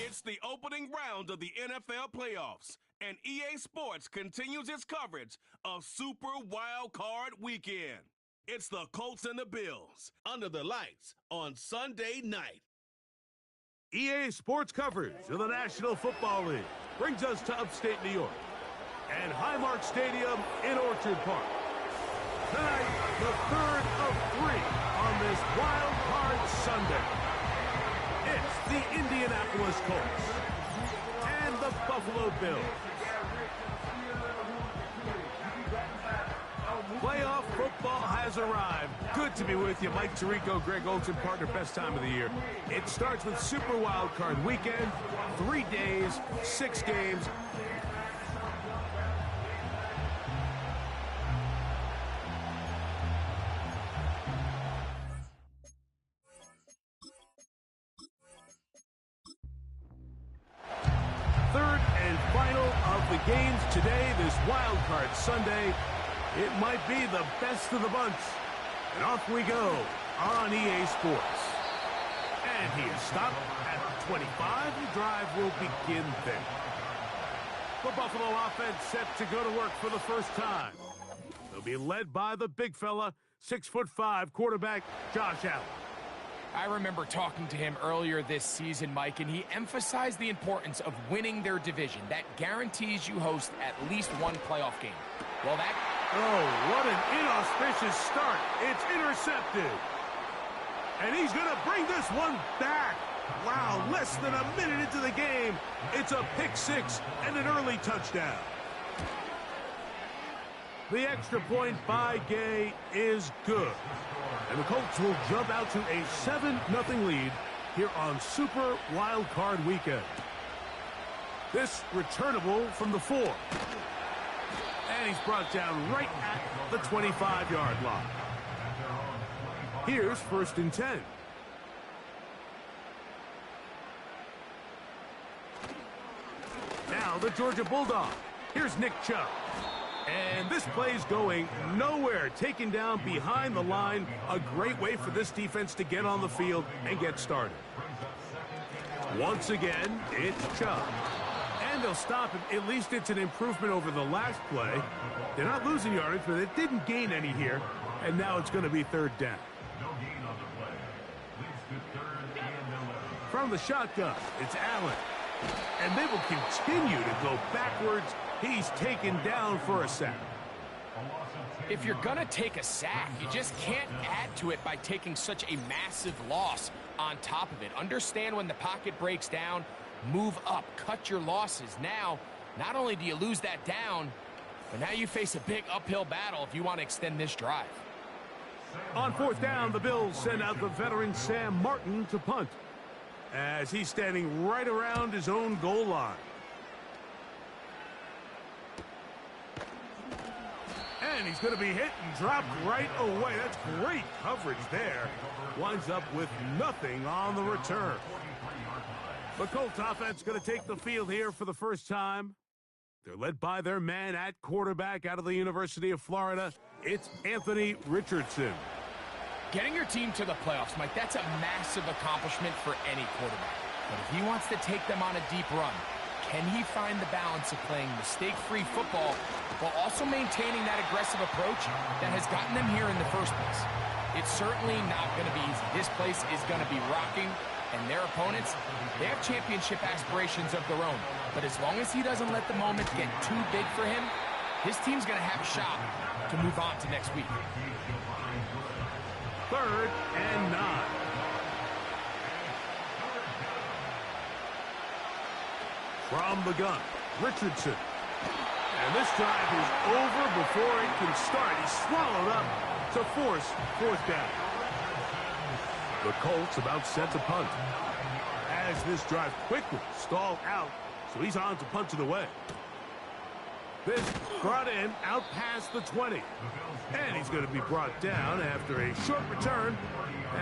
It's the opening round of the NFL playoffs, and EA Sports continues its coverage of Super Wild Card Weekend. It's the Colts and the Bills under the lights on Sunday night. EA Sports coverage of the National Football League brings us to upstate New York and Highmark Stadium in Orchard Park. Tonight, the third of three on this Wild Card Sunday. It's the Indianapolis Colts and the Buffalo Bills. Playoff football has arrived. Good to be with you. Mike Tirico, Greg Olson, partner, best time of the year. It starts with Super Wild Card Weekend. 3 days, 6 games. Third and final of the games today, this Wild Card Sunday. It might be the best of the bunch. And off we go on EA Sports. And he is stopped at the 25. The drive will begin then. The Buffalo offense set to go to work for the first time. They'll be led by the big fella, 6'5" quarterback Josh Allen. I remember talking to him earlier this season, Mike, and he emphasized the importance of winning their division. That guarantees you host at least one playoff game. Well, that... Oh, what an inauspicious start. It's intercepted. And he's going to bring this one back. Wow, less than a minute into the game. It's a pick six and an early touchdown. The extra point by Gay is good. And the Colts will jump out to a 7-0 lead here on Super Wild Card Weekend. This returnable from the 4. And he's brought down right at the 25-yard line. Here's 1st and 10. Now the Georgia Bulldog. Here's Nick Chubb. And this play's going nowhere. Taken down behind the line. A great way for this defense to get on the field and get started. Once again, it's Chubb. And they'll stop him. At least it's an improvement over the last play. They're not losing yardage, but it didn't gain any here. And now it's going to be 3rd down. From the shotgun, it's Allen. And they will continue to go backwards. He's taken down for a sack. If you're going to take a sack, you just can't add to it by taking such a massive loss on top of it. Understand when the pocket breaks down, move up, cut your losses. Now, not only do you lose that down, but now you face a big uphill battle if you want to extend this drive. On 4th down, the Bills send out the veteran Sam Martin to punt, as he's standing right around his own goal line. And he's going to be hit and dropped right away. That's great coverage there. Winds up with nothing on the return. The Colts offense going to take the field here for the first time. They're led by their man at quarterback out of the University of Florida. It's Anthony Richardson. Getting your team to the playoffs, Mike, that's a massive accomplishment for any quarterback. But if he wants to take them on a deep run, can he find the balance of playing mistake-free football while also maintaining that aggressive approach that has gotten them here in the first place? It's certainly not going to be easy. This place is going to be rocking, and their opponents, they have championship aspirations of their own. But as long as he doesn't let the moment get too big for him, his team's going to have a shot to move on to next week. 3rd and 9. From the gun, Richardson. And this drive is over before it can start. He's swallowed up to force 4th down. The Colts about set to punt, as this drive quickly stalled out, so he's on to punt it away. This brought in out past the 20. And he's going to be brought down after a short return.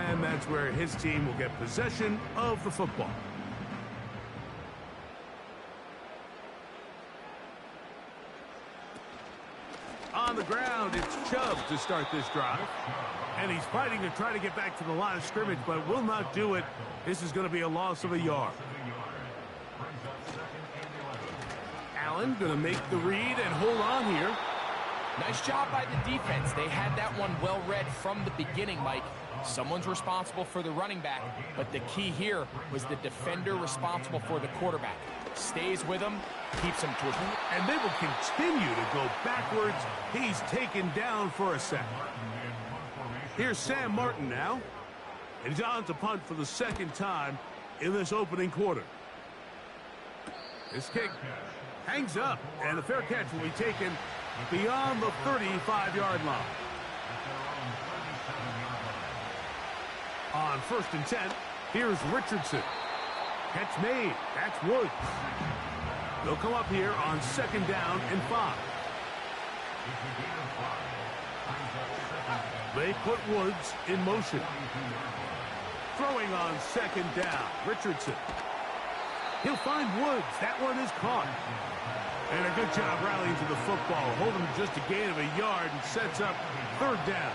And that's where his team will get possession of the football. On the ground, it's Chubb to start this drive. And he's fighting to try to get back to the line of scrimmage, but will not do it. This is going to be a loss of a yard. Allen going to make the read and hold on here. Nice job by the defense. They had that one well read from the beginning, Mike. Someone's responsible for the running back, but the key here was the defender responsible for the quarterback. Stays with him, keeps him to it. And they will continue to go backwards. He's taken down for a sack. Here's Sam Martin now. And he's on to punt for the second time in this opening quarter. This kick hangs up, and the fair catch will be taken beyond the 35-yard line. On 1st and 10, here's Richardson. Catch made. That's Woods. They'll come up here on 2nd down and 5. They put Woods in motion. Throwing on 2nd down, Richardson. He'll find Woods. That one is caught. And a good job rallying to the football. Holding just a gain of a yard and sets up 3rd down.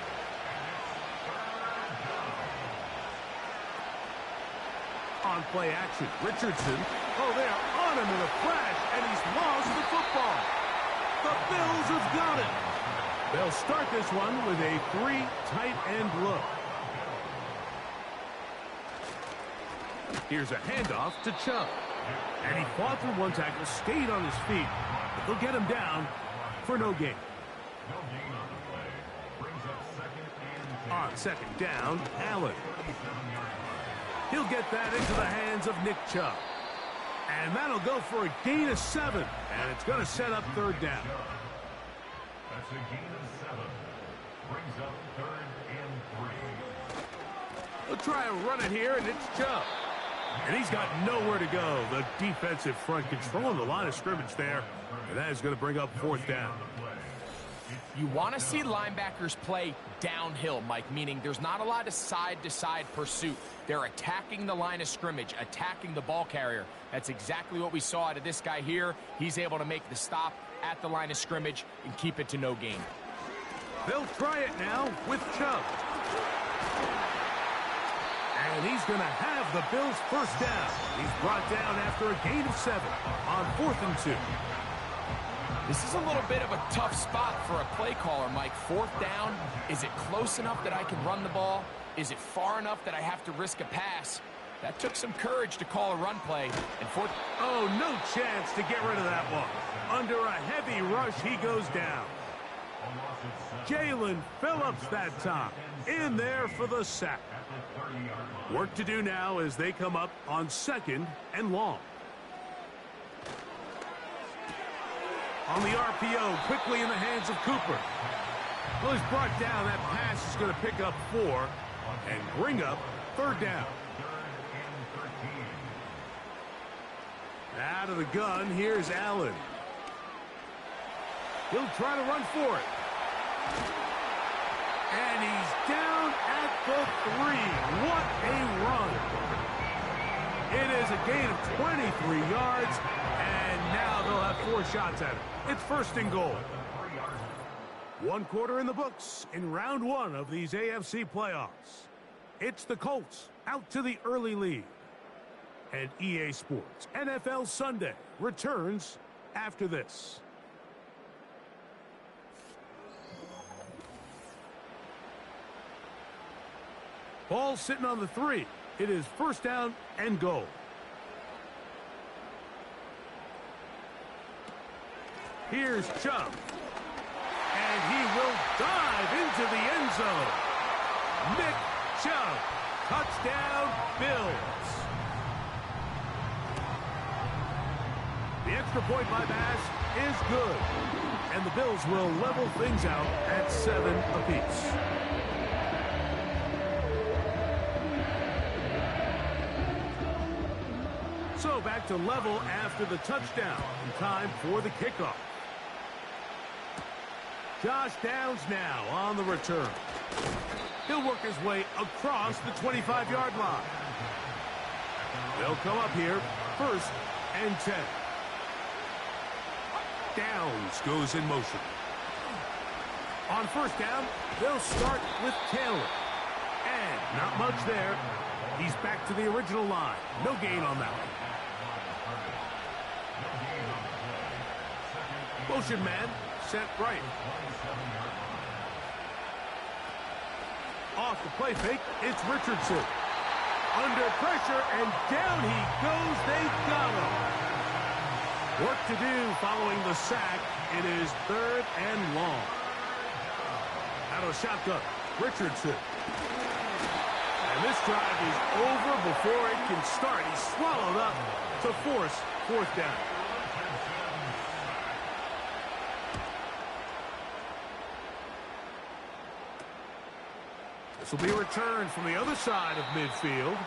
On play action, Richardson. Oh, they are on him in a flash, and he's lost the football. The Bills have got it. They'll start this one with a 3 tight end look. Here's a handoff to Chubb. And he fought through one tackle, stayed on his feet, but they'll get him down for no gain. On 2nd down, Allen. He'll get that into the hands of Nick Chubb. And that'll go for a gain of 7. And it's going to set up 3rd down. That's a gain of 7. Brings up 3rd and 3. They'll try and run it here, and it's Chubb. And he's got nowhere to go. The defensive front controlling the line of scrimmage there. And that is going to bring up 4th down. You want to see linebackers play downhill, Mike, meaning there's not a lot of side-to-side pursuit. They're attacking the line of scrimmage, attacking the ball carrier. That's exactly what we saw out of this guy here. He's able to make the stop at the line of scrimmage and keep it to no gain. They'll try it now with Chubb. And he's going to have the Bills' 1st down. He's brought down after a gain of 7 on 4th and 2. This is a little bit of a tough spot for a play caller, Mike. 4th down, is it close enough that I can run the ball? Is it far enough that I have to risk a pass? That took some courage to call a run play. And 4th... Oh, no chance to get rid of that one. Under a heavy rush, he goes down. Jalen Phillips that time. In there for the sack. Work to do now as they come up on 2nd and long. On the RPO, quickly in the hands of Cooper. Well, he's brought down. That pass is going to pick up 4 and bring up 3rd down. Out of the gun, here's Allen. He'll try to run for it. And he's down at the 3. What a run. It is a gain of 23 yards, and now they'll have 4 shots at it. It's 1st and goal. 1 quarter in the books in round 1 of these AFC playoffs. It's the Colts out to the early lead. And EA Sports NFL Sunday returns after this. Ball sitting on the 3. It is 1st down and goal. Here's Chubb. And he will dive into the end zone. Nick Chubb. Touchdown, Bills. The extra point by Bass is good. And the Bills will level things out at 7 apiece. So back to level after the touchdown. In time for the kickoff. Josh Downs now on the return. He'll work his way across the 25-yard line. They'll come up here 1st and 10. Downs goes in motion. On 1st down, they'll start with Taylor. And not much there. He's back to the original line. No gain on that one. motion man set right. Off the play fake, it's Richardson. Under pressure, and down he goes. They got him. Work to do following the sack. It is 3rd and long. Out of shotgun, Richardson. And this drive is over before it can start. He's swallowed up to force 4th down. This will be a return from the other side of midfield.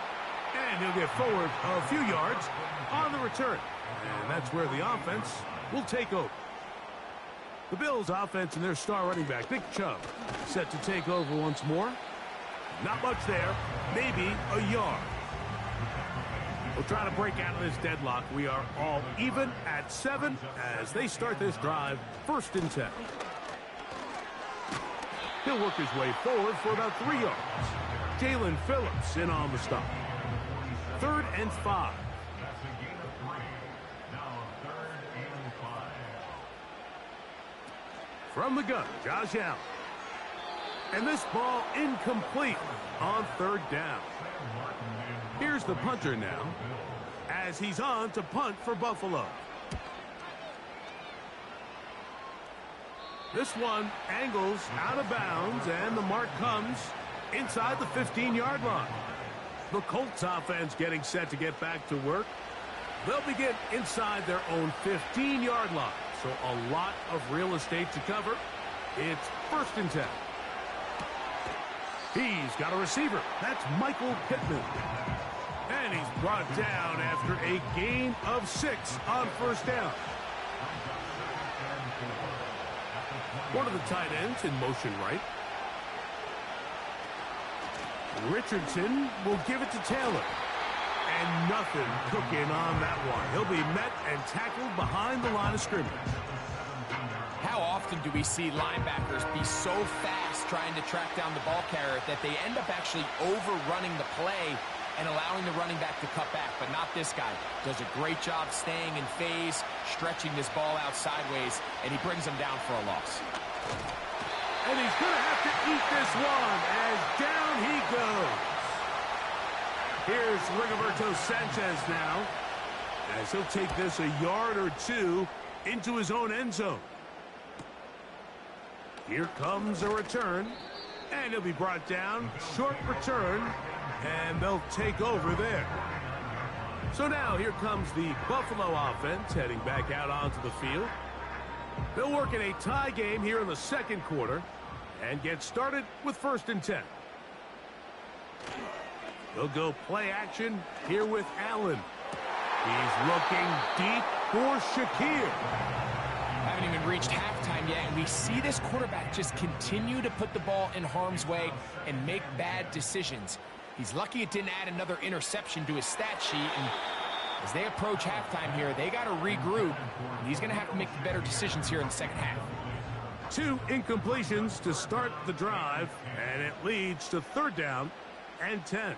And he'll get forward a few yards on the return. And that's where the offense will take over. The Bills offense and their star running back, Nick Chubb, set to take over once more. Not much there, maybe a yard. We'll try to break out of this deadlock. We are all even at 7 as they start this drive, 1st and 10. He'll work his way forward for about 3 yards. Jalen Phillips in on the stop. 3rd and 5. That's a gain of 3. Now 3rd and 5. From the gun, Josh Allen. And this ball incomplete on 3rd down. Here's the punter now as he's on to punt for Buffalo. This one angles out of bounds, and the mark comes inside the 15-yard line. The Colts offense getting set to get back to work. They'll begin inside their own 15-yard line, so a lot of real estate to cover. It's 1st and 10. He's got a receiver. That's Michael Pittman. And he's brought down after a gain of 6 on 1st down. One of the tight ends in motion right. Richardson will give it to Taylor. And nothing cooking on that one. He'll be met and tackled behind the line of scrimmage. How often do we see linebackers be so fast trying to track down the ball carrier that they end up actually overrunning the play and allowing the running back to cut back? But not this guy. Does a great job staying in phase, stretching this ball out sideways, and he brings him down for a loss. And he's going to have to eat this one as down he goes. Here's Rigoberto Sanchez now as he'll take this a yard or 2 into his own end zone. Here comes a return, and he'll be brought down. Short return, and they'll take over there. So now here comes the Buffalo offense heading back out onto the field. They'll work in a tie game here in the 2nd quarter and get started with 1st and 10. They'll go play action here with Allen. He's looking deep for Shakir. Haven't even reached halftime yet, and we see this quarterback just continue to put the ball in harm's way and make bad decisions. He's lucky it didn't add another interception to his stat sheet, and as they approach halftime here, they got to regroup, and he's going to have to make better decisions here in the 2nd half. 2 incompletions to start the drive, and it leads to 3rd down and 10.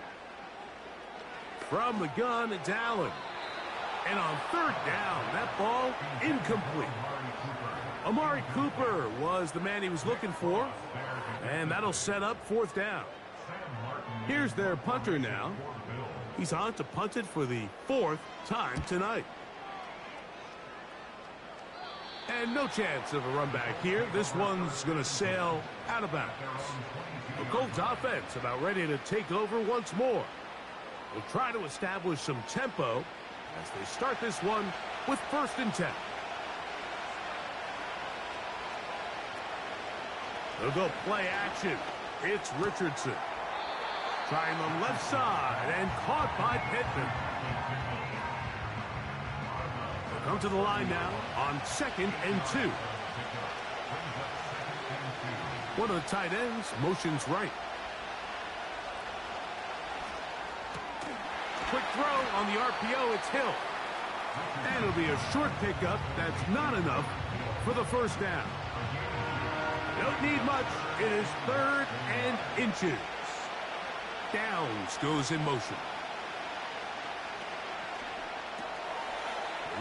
From the gun, it's Allen. And on 3rd down, that ball incomplete. Amari Cooper was the man he was looking for, and that'll set up 4th down. Here's their punter now. He's on to punt it for the 4th time tonight. And no chance of a run back here. This one's going to sail out of bounds. The Colts offense about ready to take over once more. We'll try to establish some tempo as they start this one with 1st and 10. They'll go play action. It's Richardson. Trying the left side and caught by Pittman. They'll come to the line now on 2nd and 2. One of the tight ends motions right. Quick throw on the RPO. It's Hill. And it'll be a short pickup. That's not enough for the 1st down. Don't need much. It is 3rd and inches. Downs goes in motion.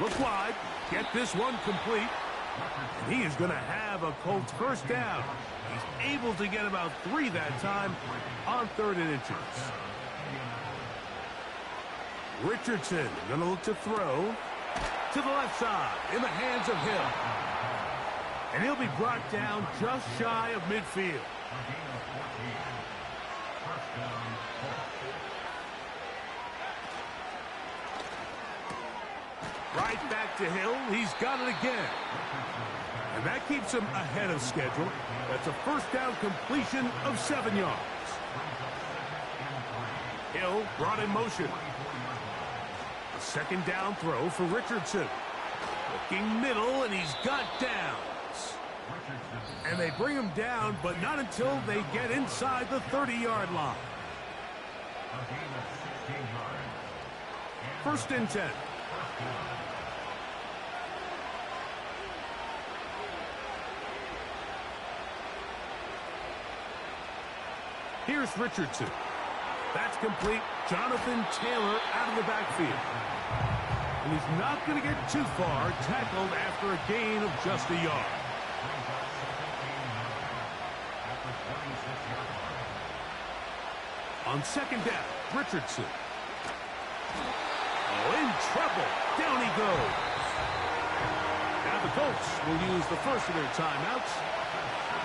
Look wide. Get this one complete. And he is going to have a Colts first down. He's able to get about 3 that time on 3rd and inches. Richardson going to look to throw to the left side in the hands of Hill. And he'll be brought down just shy of midfield. Right back to Hill. He's got it again. And that keeps him ahead of schedule. That's a first down completion of 7 yards. Hill brought in motion. A second down throw for Richardson. Looking middle, and he's got downs. And they bring him down, but not until they get inside the 30-yard line. 1st and 10. Here's Richardson. That's complete. Jonathan Taylor out of the backfield. And he's not going to get too far, tackled after a gain of just a yard. On 2nd down, Richardson. Oh, in trouble. Down he goes. Now the Colts will use the first of their timeouts.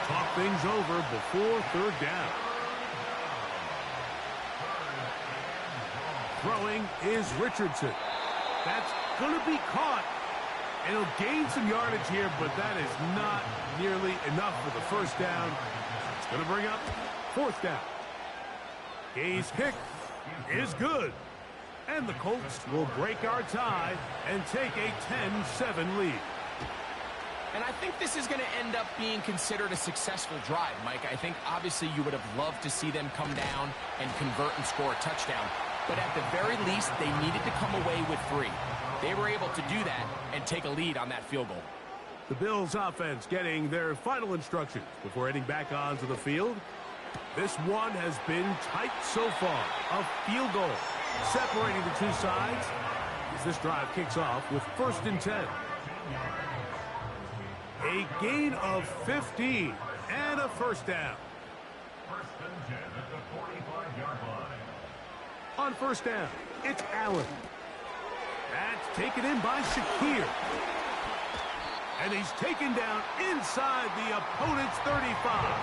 Talk things over before 3rd down. Throwing is Richardson. That's going to be caught. And he'll gain some yardage here, but that is not nearly enough for the first down. It's going to bring up 4th down. Gay's kick is good. And the Colts will break our tie and take a 10-7 lead. And I think this is going to end up being considered a successful drive, Mike. I think obviously you would have loved to see them come down and convert and score a touchdown. But at the very least, they needed to come away with 3. They were able to do that and take a lead on that field goal. The Bills offense getting their final instructions before heading back onto the field. This one has been tight so far. A field goal separating the two sides as this drive kicks off with 1st and 10. A gain of 15 and a first down. 1st and 10 at the 45-yard line. On 1st down, it's Allen. That's taken in by Shakir. And he's taken down inside the opponent's 35.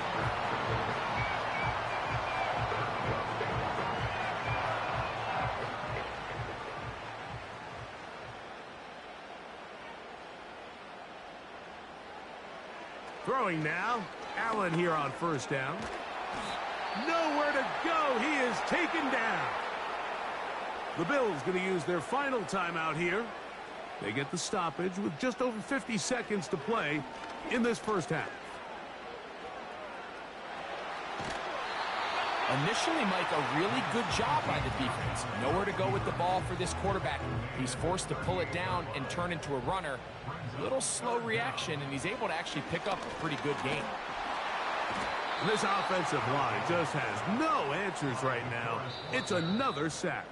Throwing now, Allen here on 1st down. Nowhere to go. He is taken down. The Bills going to use their final timeout here. They get the stoppage with just over 50 seconds to play in this first half. Initially, Mike, a really good job by the defense. Nowhere to go with the ball for this quarterback. He's forced to pull it down and turn into a runner. A little slow reaction, and he's able to actually pick up a pretty good game. This offensive line just has no answers right now. It's another sack.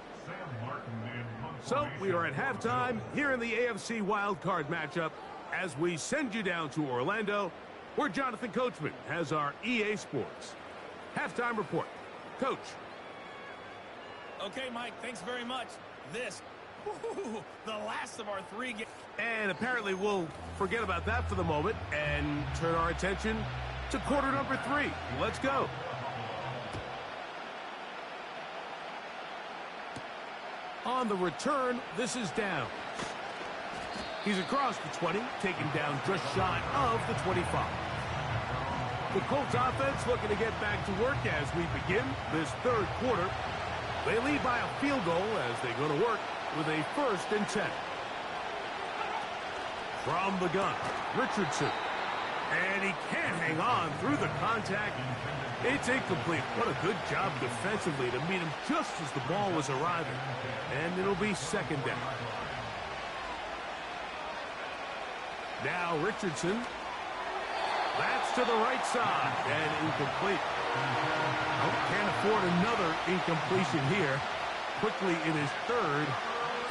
So we are at halftime here in the AFC wildcard matchup as we send you down to Orlando, where Jonathan Coachman has our EA Sports halftime report. Coach. Okay, Mike, thanks very much. This, the last of our 3 games. And apparently we'll forget about that for the moment and turn our attention to quarter number 3. Let's go. On the return, this is Downs. He's across the 20, taken down just shy of the 25. The Colts offense looking to get back to work as we begin this 3rd quarter. They lead by a field goal as they go to work with a 1st and 10. From the gun, Richardson. And he can't hang on through the contact. It's incomplete. What a good job defensively to meet him just as the ball was arriving. And it'll be 2nd down. Now Richardson. That's to the right side and incomplete. Can't afford another incompletion here. Quickly in his 3rd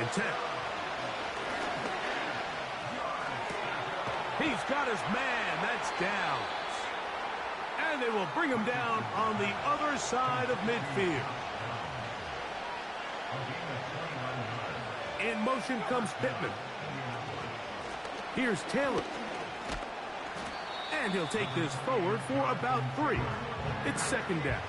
and 10. He's got his man. That's down. And they will bring him down on the other side of midfield. In motion comes Pittman. Here's Taylor. And he'll take this forward for about 3. It's second down.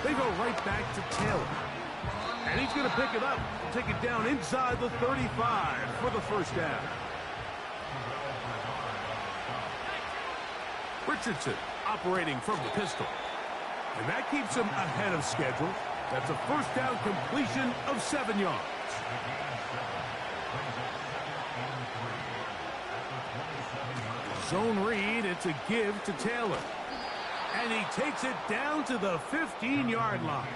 They go right back to Taylor. And he's going to pick it up. Take it down inside the 35 for the first down. Richardson operating from the pistol. And that keeps him ahead of schedule. That's a first down completion of 7 yards. Zone read, it's a give to Taylor. And he takes it down to the 15-yard line.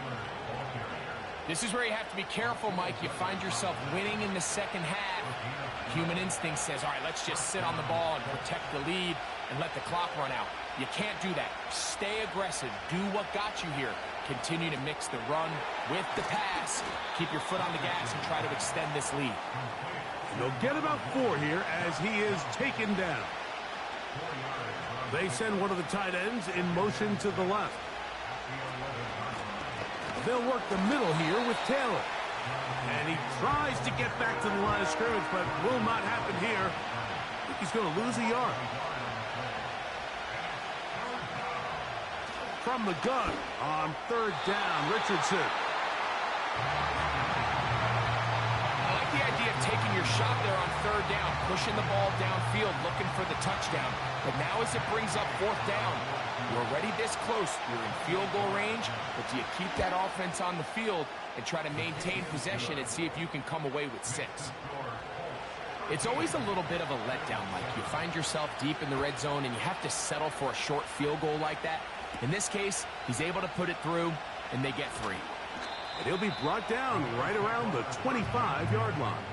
This is where you have to be careful, Mike. You find yourself winning in the second half. Human instinct says, all right, let's just sit on the ball and protect the lead and let the clock run out. You can't do that. Stay aggressive. Do what got you here. Continue to mix the run with the pass. Keep your foot on the gas and try to extend this lead. And they'll get about 4 here as he is taken down. They send one of the tight ends in motion to the left. They'll work the middle here with Taylor. And he tries to get back to the line of scrimmage, but will not happen here. I think he's going to lose a yard. From the gun on third down, Richardson. I like the idea of taking your shot there on third down, pushing the ball downfield, looking for the touchdown. But now as it brings up fourth down, you're already this close. You're in field goal range, but do you keep that offense on the field and try to maintain possession and see if you can come away with 6? It's always a little bit of a letdown, Mike. You find yourself deep in the red zone and you have to settle for a short field goal like that. In this case, he's able to put it through, and they get 3. And he'll be brought down right around the 25-yard line.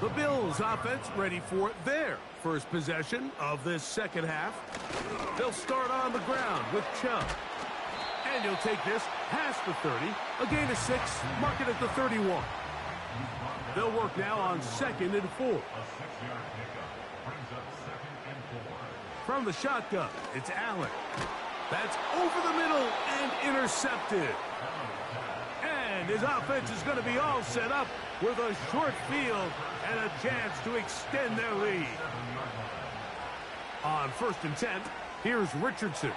The Bills offense ready for their first possession of this second half. They'll start on the ground with Chubb. And he'll take this past the 30, a gain of 6, mark it at the 31. They'll work now on 2nd and 4. From the shotgun, it's Allen. That's over the middle and intercepted. And his offense is going to be all set up with a short field and a chance to extend their lead. On 1st and 10, here's Richardson.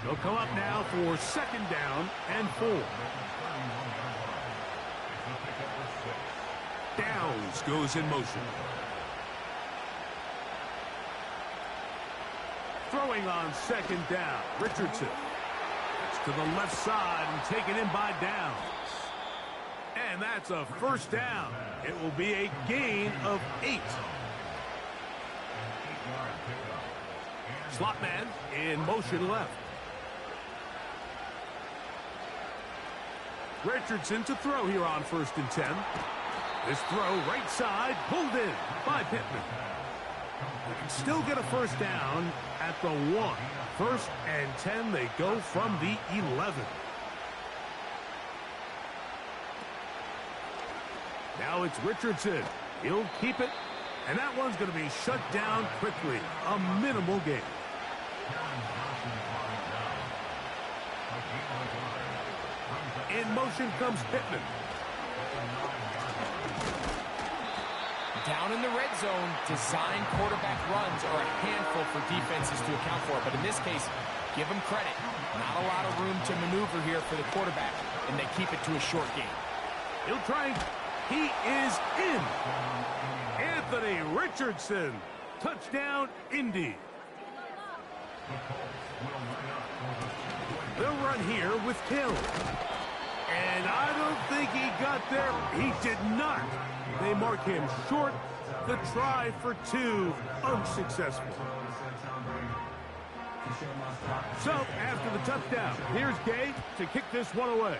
They'll come up now for 2nd down and 4. Downs goes in motion. Throwing on 2nd down, Richardson. It's to the left side and taken in by Downs. And that's a first down. It will be a gain of 8. Slot man in motion left. Richardson to throw here on 1st and 10. This throw right side pulled in by Pittman. They can still get a first down at the 1. 1st and 10, they go from the 11. Now it's Richardson. He'll keep it, and that one's going to be shut down quickly. A minimal gain. In motion comes Pittman. Down in the red zone, design quarterback runs are a handful for defenses to account for. But in this case, give them credit. Not a lot of room to maneuver here for the quarterback, and they keep it to a short game. He'll try. He is in. Anthony Richardson. Touchdown, Indy. They'll run here with Taylor. And I don't think he got there. He did not. They mark him short. The try for 2, unsuccessful. So, after the touchdown, here's Gay to kick this one away.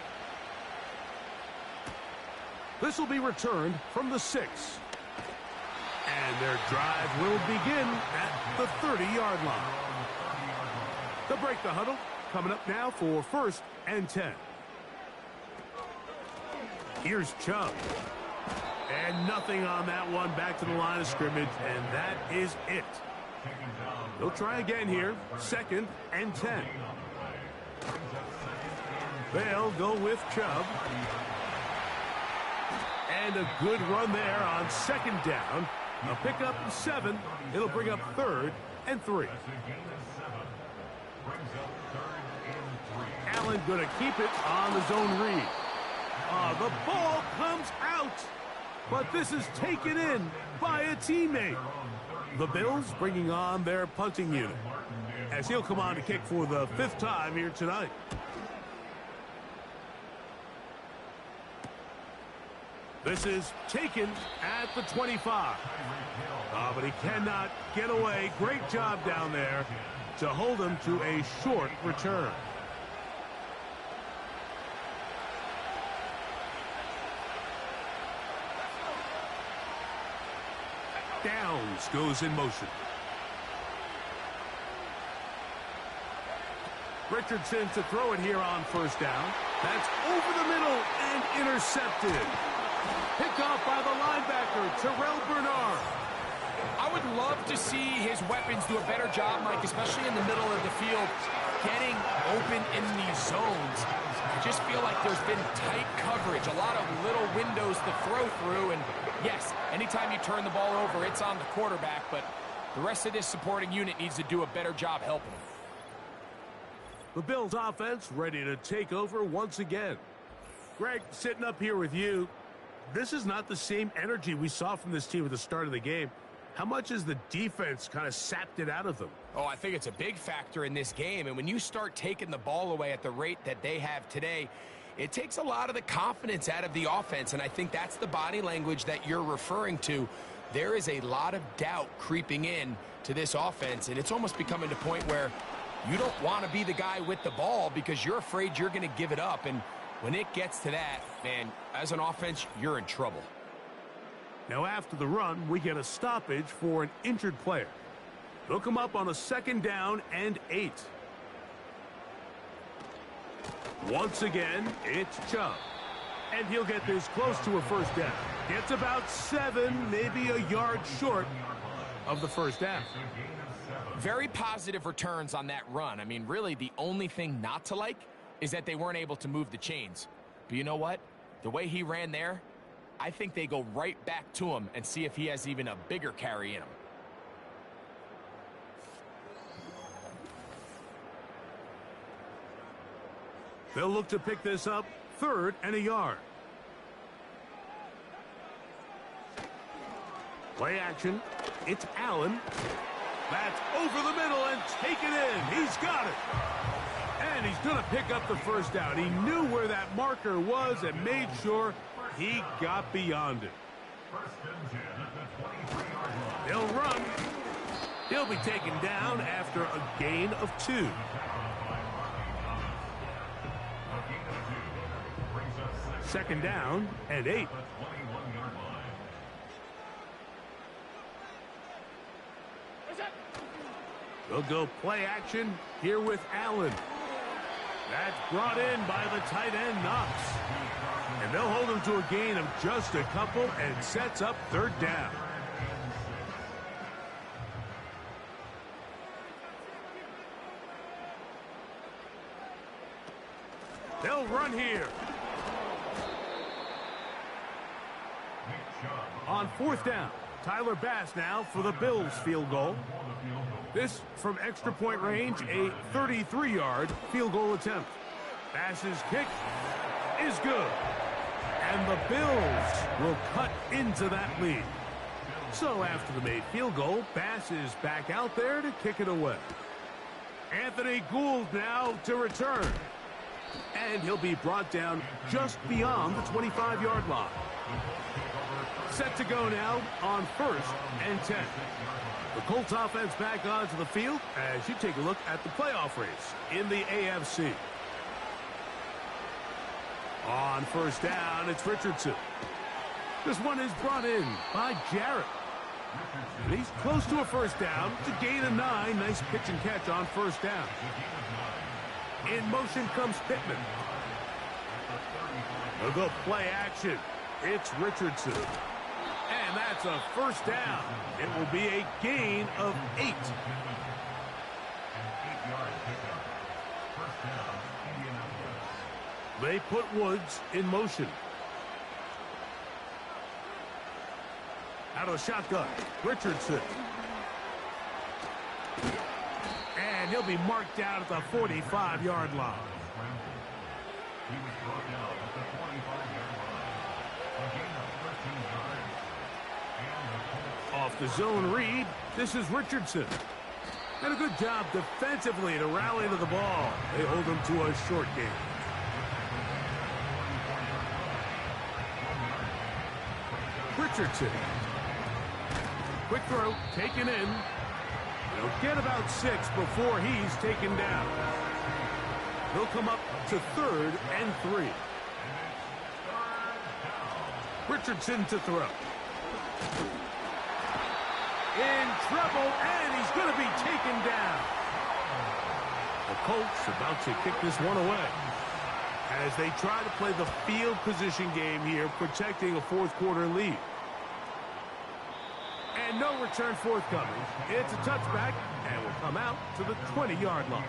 This will be returned from the 6. And their drive will begin at the 30-yard line. They'll break the huddle. Coming up now for 1st and 10. Here's Chubb. And nothing on that one. Back to the line of scrimmage, and that is it. They'll try again here. 2nd and 10. They'll go with Chubb. And a good run there on 2nd down. A pickup 7. It'll bring up 3rd and 3. Allen going to keep it on the zone read. The ball comes out, but this is taken in by a teammate. The Bills bringing on their punting unit, as he'll come on to kick for the 5th time here tonight. This is taken at the 25. But he cannot get away. Great job down there to hold him to a short return. Downs goes in motion. Richardson to throw it here on 1st down. That's over the middle and intercepted. Picked off by the linebacker, Terrell Bernard. I would love to see his weapons do a better job, Mike, especially in the middle of the field, getting open in these zones. I just feel like there's been tight coverage, a lot of little windows to throw through, and yes, anytime you turn the ball over, it's on the quarterback, but the rest of this supporting unit needs to do a better job helping him. The Bills offense ready to take over once again. Greg, sitting up here with you, this is not the same energy we saw from this team at the start of the game. How much has the defense kind of sapped it out of them? Oh, I think it's a big factor in this game, and when you start taking the ball away at the rate that they have today, it takes a lot of the confidence out of the offense, and I think that's the body language that you're referring to. There is a lot of doubt creeping in to this offense, and it's almost becoming to the point where you don't want to be the guy with the ball because you're afraid you're going to give it up, and when it gets to that, man, as an offense, you're in trouble. Now after the run, we get a stoppage for an injured player. They'll come up on a 2nd down and 8. Once again, it's Chubb. And he'll get this close to a 1st down. Gets about 7, maybe a yard short of the 1st down. Very positive returns on that run. I mean, really, the only thing not to like is that they weren't able to move the chains. But you know what? The way he ran there, I think they go right back to him and see if he has even a bigger carry in him. They'll look to pick this up 3rd and a yard. Play action. It's Allen. That's over the middle and taken in. He's got it. And he's going to pick up the 1st down. He knew where that marker was and made sure he got beyond it. He'll run. He'll be taken down after a gain of 2. Second down and 8. They'll go play action here with Allen. That's brought in by the tight end, Knox. And they'll hold him to a gain of just a couple and sets up 3rd down. They'll run here. On 4th down, Tyler Bass now for the Bills field goal. This from extra point range, a 33-yard field goal attempt. Bass's kick is good. And the Bills will cut into that lead. So after the made field goal, Bass is back out there to kick it away. Anthony Gould now to return. And he'll be brought down just beyond the 25-yard line. Set to go now on 1st and 10. The Colts offense back onto the field as you take a look at the playoff race in the AFC. On 1st down, it's Richardson. This one is brought in by Jarrett. And he's close to a first down. It's a gain of 9. Nice pitch and catch on first down. In motion comes Pittman. They'll go play action. It's Richardson. And that's a first down. It will be a gain of 8. They put Woods in motion. Out of the shotgun, Richardson. And he'll be marked out at the 45-yard line. Off the zone read, this is Richardson. And a good job defensively to rally to the ball. They hold him to a short game. Richardson. Quick throw, taken in. He'll get about 6 before he's taken down. He'll come up to 3rd and 3. Richardson to throw. In trouble, and he's going to be taken down. The Colts about to kick this one away as they try to play the field position game here, protecting a fourth-quarter lead. And no return forthcoming. It's a touchback, and will come out to the 20-yard line.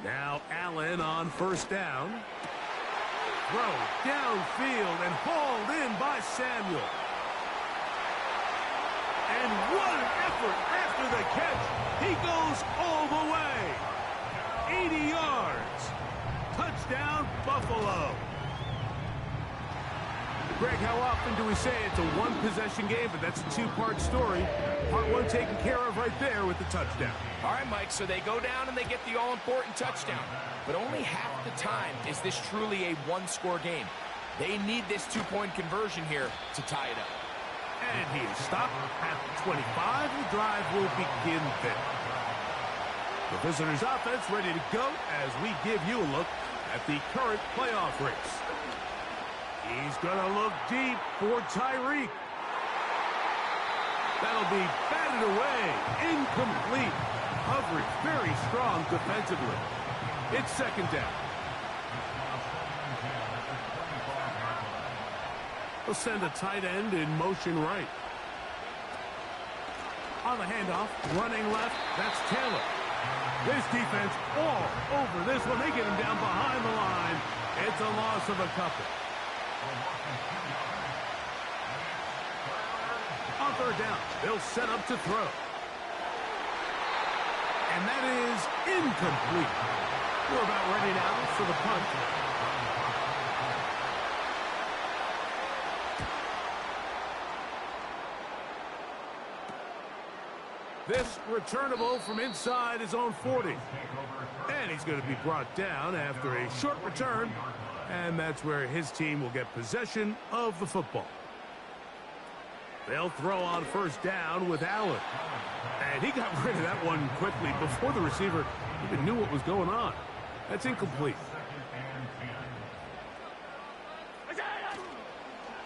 Now Allen on first down. Throw downfield and hauled in by Samuel. And what an effort after the catch. He goes all the way. 80 yards. Touchdown, Buffalo. Greg, how often do we say it's a one-possession game, but that's a two-part story? Part one taken care of right there with the touchdown. All right, Mike, so they go down and they get the all-important touchdown. But only half the time is this truly a one-score game. They need this two-point conversion here to tie it up. And he is stopped at the 25. The drive will begin there. The visitors' offense ready to go as we give you a look at the current playoff race. He's going to look deep for Tyreek. That'll be batted away. Incomplete. Coverage very strong defensively. It's second down. They'll send a tight end in motion right. On the handoff, running left, that's Taylor. This defense all over this one. They get him down behind the line. It's a loss of a couple. On third down, they'll set up to throw. And that is incomplete. We're about ready now for the punt. This returnable from inside his own 40. And he's going to be brought down after a short return. And that's where his team will get possession of the football. They'll throw on first down with Allen. And he got rid of that one quickly before the receiver even knew what was going on. That's incomplete.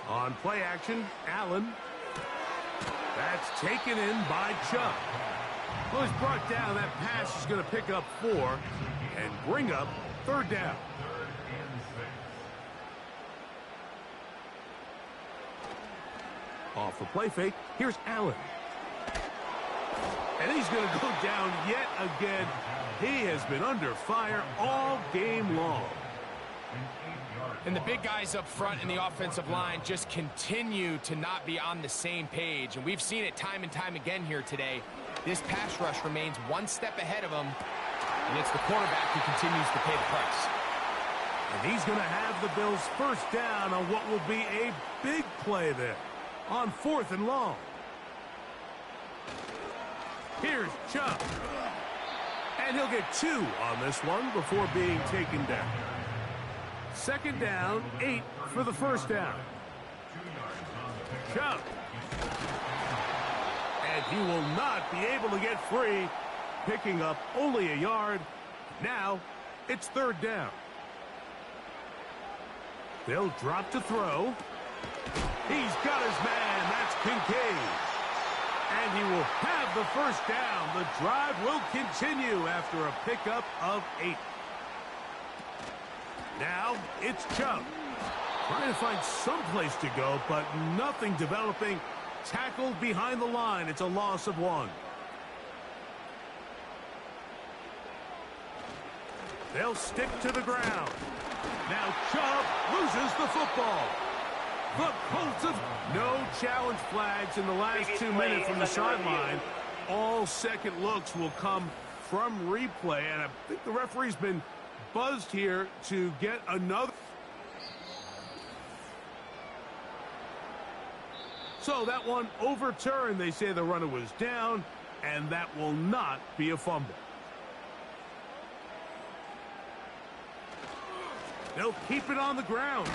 On play action, Allen. That's taken in by Chubb. Well, he's brought down. That pass is going to pick up 4 and bring up third down. Off the play fake, here's Allen. And he's going to go down yet again. He has been under fire all game long. And the big guys up front in the offensive line just continue to not be on the same page. And we've seen it time and time again here today. This pass rush remains one step ahead of him. And it's the quarterback who continues to pay the price. And he's going to have the Bills first down on what will be a big play there. On 4th and long. Here's Chubb. And he'll get 2 on this one before being taken down. Second down, 8 for the first down. Chubb. And he will not be able to get free, picking up only a yard. Now, it's third down. They'll drop to throw. He's got his man. That's Kincaid. And he will have the first down. The drive will continue after a pickup of 8. Now it's Chubb. Trying to find some place to go, but nothing developing. Tackled behind the line. It's a loss of 1. They'll stick to the ground. Now Chubb loses the football. The Colts have no challenge flags in the last 2 minutes from the sideline. All second looks will come from replay, and I think the referee's been buzzed here to get another. So that one overturned. They say the runner was down, and that will not be a fumble. They'll keep it on the ground.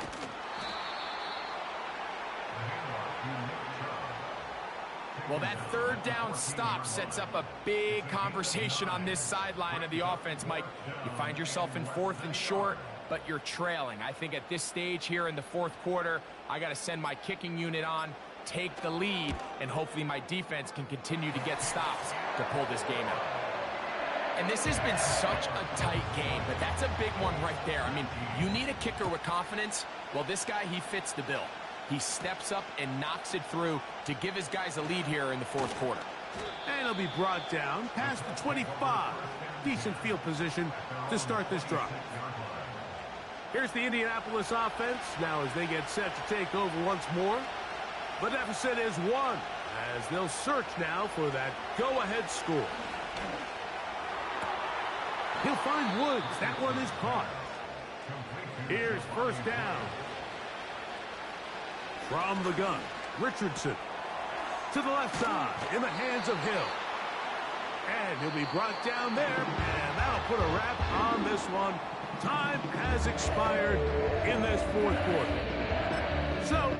Well, that third down stop sets up a big conversation on this sideline of the offense, Mike. You find yourself in 4th and short, but you're trailing. I think at this stage here in the 4th quarter, I got to send my kicking unit on, take the lead, and hopefully my defense can continue to get stops to pull this game out. And this has been such a tight game, but that's a big one right there. I mean, you need a kicker with confidence. Well, this guy, he fits the bill. He steps up and knocks it through to give his guys a lead here in the 4th quarter. And he'll be brought down past the 25. Decent field position to start this drive. Here's the Indianapolis offense now as they get set to take over once more. The deficit is 1 as they'll search now for that go-ahead score. He'll find Woods. That one is caught. Here's first down. From the gun, Richardson to the left side in the hands of Hill. And he'll be brought down there, and that'll put a wrap on this one. Time has expired in this 4th quarter. So